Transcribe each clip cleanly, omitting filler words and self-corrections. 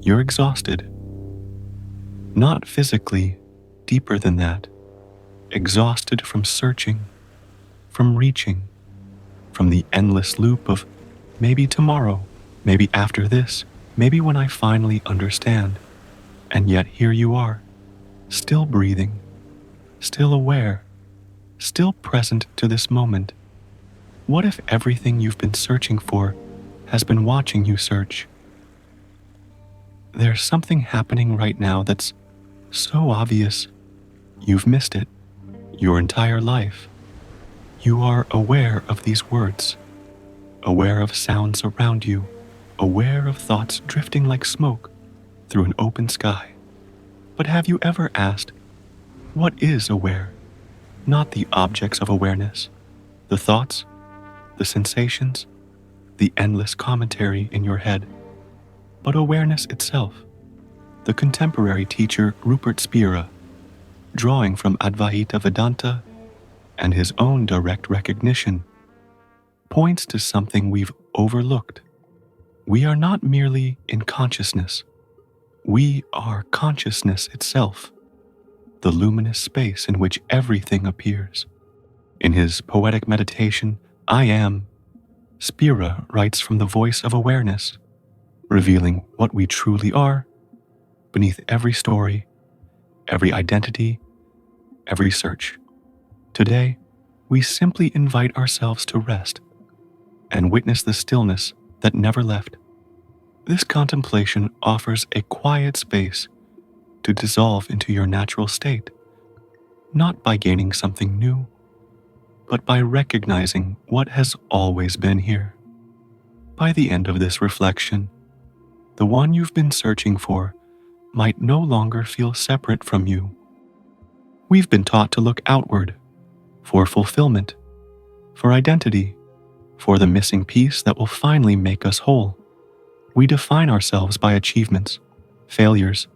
You're exhausted. Not physically, deeper than that. Exhausted from searching, from reaching, from the endless loop of maybe tomorrow, maybe after this, maybe when I finally understand. And yet here you are, still breathing, still aware, still present to this moment. What if everything you've been searching for has been watching you search? There's something happening right now that's so obvious, you've missed it your entire life. You are aware of these words, aware of sounds around you, aware of thoughts drifting like smoke through an open sky. But have you ever asked, what is aware? Not the objects of awareness, the thoughts, the sensations, the endless commentary in your head, but awareness itself. The contemporary teacher Rupert Spira, drawing from Advaita Vedanta and his own direct recognition, points to something we've overlooked. We are not merely in consciousness. We are consciousness itself, the luminous space in which everything appears. In his poetic meditation, I Am, Spira writes from the voice of awareness, revealing what we truly are beneath every story, every identity, every search. Today, we simply invite ourselves to rest and witness the stillness that never left. This contemplation offers a quiet space to dissolve into your natural state, not by gaining something new, but by recognizing what has always been here. By the end of this reflection, the one you've been searching for might no longer feel separate from you. We've been taught to look outward for fulfillment, for identity, for the missing piece that will finally make us whole. We define ourselves by achievements, failures,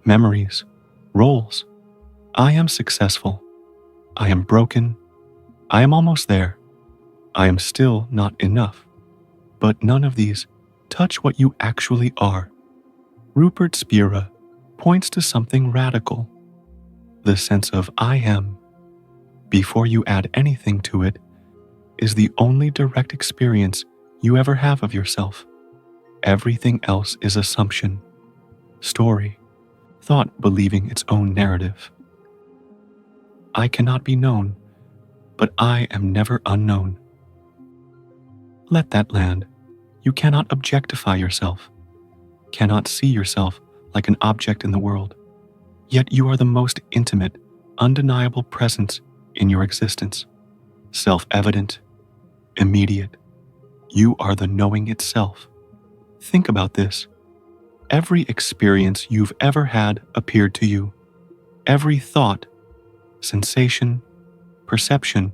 memories, roles. I am successful. I am broken. I am almost there. I am still not enough. But none of these touch what you actually are. Rupert Spira points to something radical. The sense of I am, before you add anything to it, is the only direct experience you ever have of yourself. Everything else is assumption, story, thought believing its own narrative. I cannot be known, but I am never unknown. Let that land. You cannot objectify yourself, cannot see yourself like an object in the world. Yet you are the most intimate, undeniable presence in your existence. Self-evident, immediate. You are the knowing itself. Think about this. Every experience you've ever had appeared to you. Every thought, sensation, perception,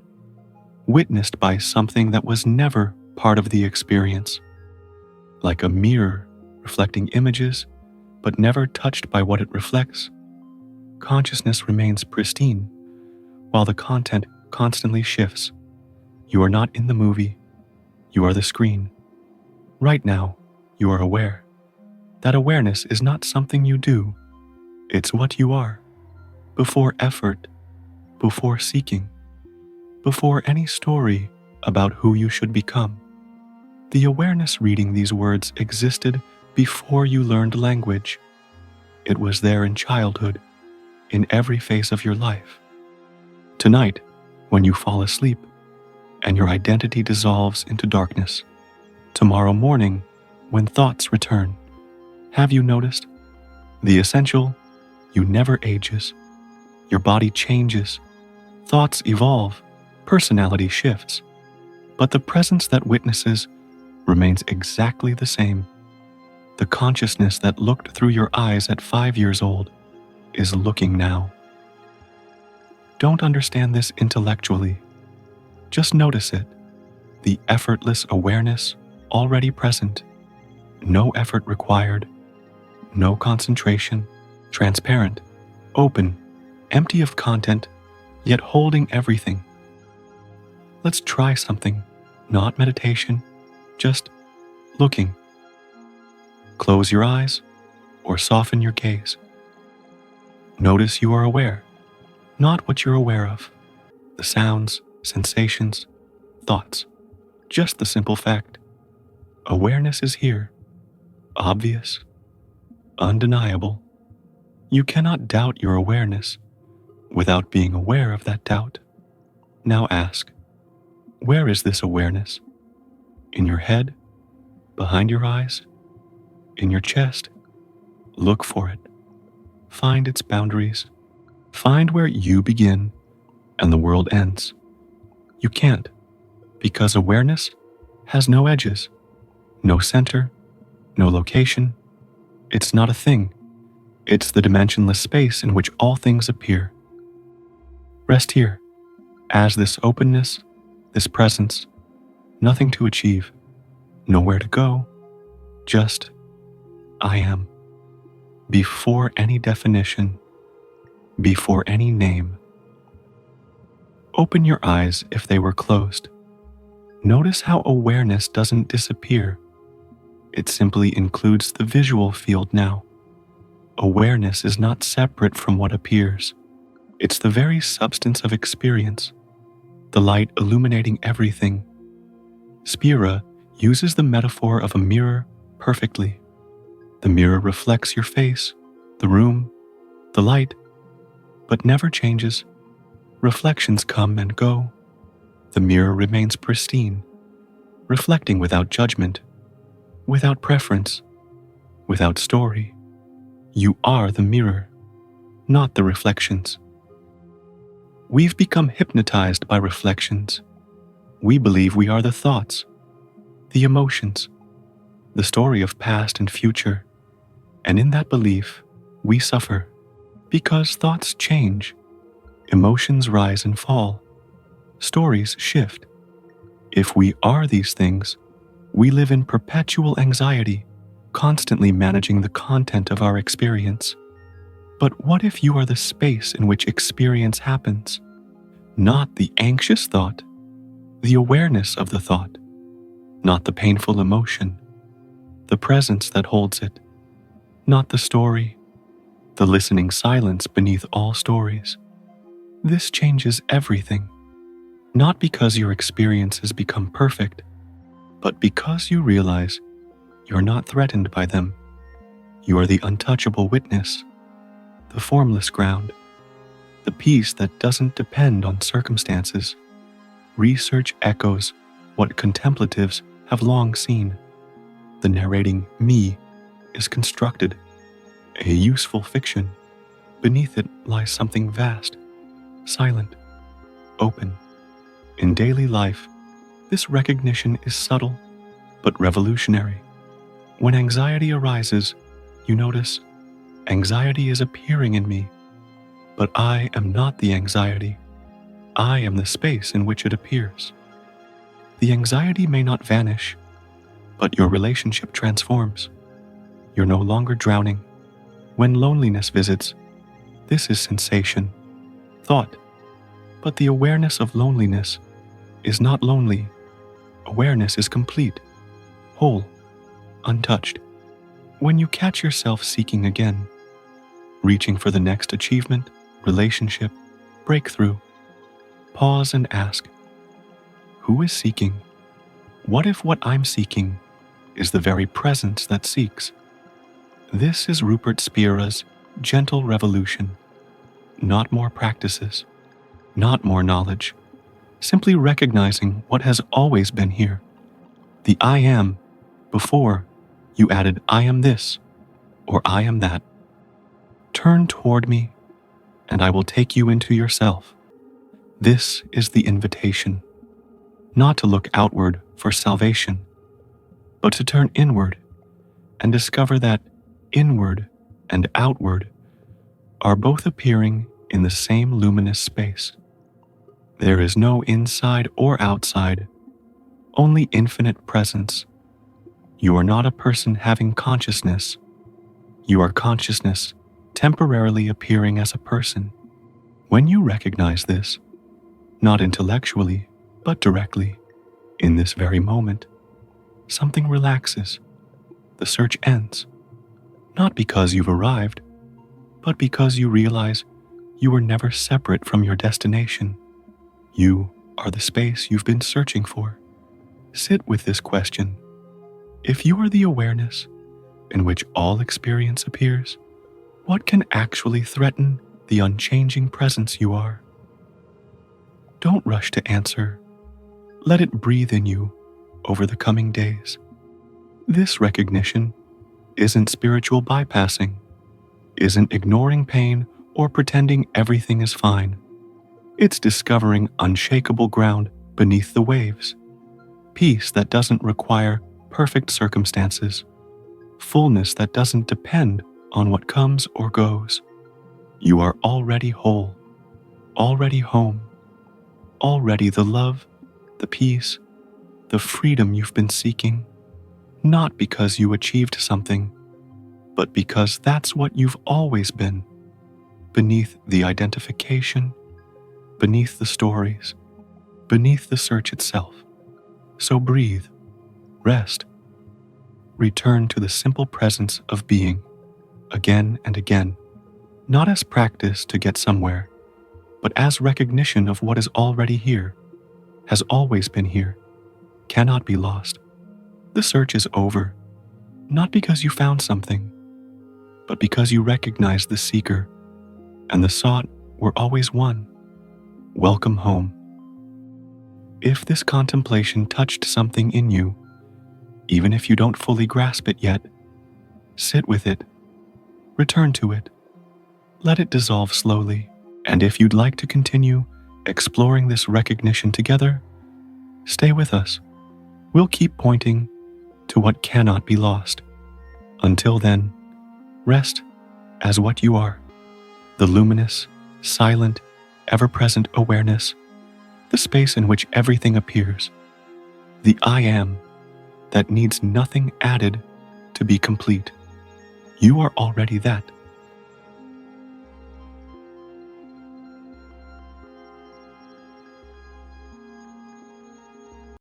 witnessed by something that was never part of the experience. Like a mirror reflecting images, but never touched by what it reflects. Consciousness remains pristine, while the content constantly shifts. You are not in the movie, you are the screen. Right now, you are aware. That awareness is not something you do, it's what you are. Before effort, before seeking, before any story about who you should become. The awareness reading these words existed before you learned language. It was there in childhood, in every phase of your life. Tonight, when you fall asleep and your identity dissolves into darkness. Tomorrow morning, when thoughts return, have you noticed? The essential, you never ages. Your body changes, thoughts evolve, personality shifts. But the presence that witnesses remains exactly the same. The consciousness that looked through your eyes at 5 years old is looking now. Don't understand this intellectually. Just notice it, the effortless awareness already present. No effort required, no concentration, transparent, open, empty of content, yet holding everything. Let's try something, not meditation, just looking. Close your eyes or soften your gaze. Notice you are aware, not what you're aware of. The sounds, sensations, thoughts. Just the simple fact. Awareness is here. Obvious. Undeniable. You cannot doubt your awareness without being aware of that doubt. Now ask, where is this awareness? In your head? Behind your eyes? In your chest? Look for it. Find its boundaries. Find where you begin and the world ends. You can't, because awareness has no edges, no center, no location. It's not a thing. It's the dimensionless space in which all things appear. Rest here, as this openness, this presence, nothing to achieve, nowhere to go, just I am. Before any definition, before any name. Open your eyes if they were closed. Notice how awareness doesn't disappear. It simply includes the visual field now. Awareness is not separate from what appears. It's the very substance of experience, the light illuminating everything. Spira uses the metaphor of a mirror perfectly. The mirror reflects your face, the room, the light, but never changes. Reflections come and go. The mirror remains pristine, reflecting without judgment, without preference, without story. You are the mirror, not the reflections. We've become hypnotized by reflections. We believe we are the thoughts, the emotions, the story of past and future. And in that belief, we suffer because thoughts change, emotions rise and fall, stories shift. If we are these things, we live in perpetual anxiety, constantly managing the content of our experience. But what if you are the space in which experience happens? Not the anxious thought, the awareness of the thought, not the painful emotion, the presence that holds it, not the story, the listening silence beneath all stories. This changes everything, not because your experience has become perfect, but because you realize you're not threatened by them. You are the untouchable witness, the formless ground, the peace that doesn't depend on circumstances. Research echoes what contemplatives have long seen. The narrating me is constructed, a useful fiction. Beneath it lies something vast, silent, open. In daily life, this recognition is subtle but revolutionary. When anxiety arises, you notice, anxiety is appearing in me, but I am not the anxiety. I am the space in which it appears. The anxiety may not vanish, but your relationship transforms. You're no longer drowning. When loneliness visits, this is sensation, thought, but the awareness of loneliness is not lonely. Awareness is complete, whole, untouched. When you catch yourself seeking again, reaching for the next achievement, relationship, breakthrough, pause and ask, who is seeking? What if what I'm seeking is the very presence that seeks? This is Rupert Spira's gentle revolution. Not more practices, not more knowledge, simply recognizing what has always been here. The I am, before you added I am this or I am that. Turn toward me and I will take you into yourself. This is the invitation, not to look outward for salvation, but to turn inward and discover that inward and outward are both appearing in the same luminous space. There is no inside or outside, only infinite presence. You are not a person having consciousness. You are consciousness temporarily appearing as a person. When you recognize this, not intellectually, but directly, in this very moment, something relaxes. The search ends. not because you've arrived, but because you realize you were never separate from your destination. You are the space you've been searching for. Sit with this question. If you are the awareness in which all experience appears, what can actually threaten the unchanging presence you are? Don't rush to answer. Let it breathe in you over the coming days. This recognition isn't spiritual bypassing, isn't ignoring pain or pretending everything is fine. It's discovering unshakable ground beneath the waves, peace that doesn't require perfect circumstances, fullness that doesn't depend on what comes or goes. You are already whole, already home, already the love, the peace, the freedom you've been seeking, not because you achieved something, but because that's what you've always been, beneath the identification, beneath the stories, beneath the search itself. So breathe, rest, return to the simple presence of being, again and again, not as practice to get somewhere, but as recognition of what is already here, has always been here, cannot be lost. The search is over, not because you found something, but because you recognize the seeker, and the sought were always one. Welcome home. If this contemplation touched something in you, even if you don't fully grasp it yet, sit with it, return to it, let it dissolve slowly, and if you'd like to continue exploring this recognition together, stay with us. We'll keep pointing to what cannot be lost. Until then, rest as what you are, the luminous, silent, ever-present awareness, the space in which everything appears, the I am that needs nothing added to be complete. You are already that.